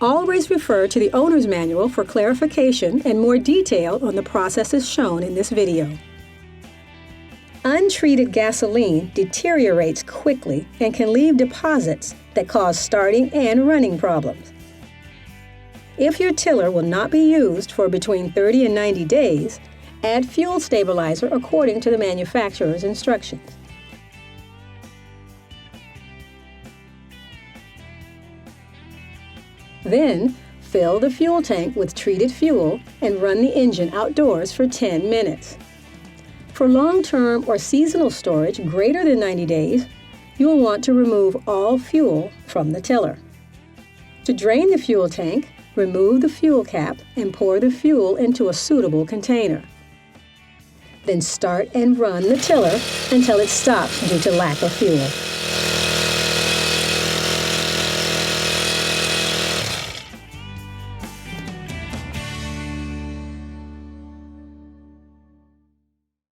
Always refer to the owner's manual for clarification and more detail on the processes shown in this video. Untreated gasoline deteriorates quickly and can leave deposits that cause starting and running problems. If your tiller will not be used for between 30 and 90 days, add fuel stabilizer according to the manufacturer's instructions. Then, fill the fuel tank with treated fuel and run the engine outdoors for 10 minutes. For long-term or seasonal storage greater than 90 days, you will want to remove all fuel from the tiller. To drain the fuel tank, remove the fuel cap and pour the fuel into a suitable container. Then start and run the tiller until it stops due to lack of fuel.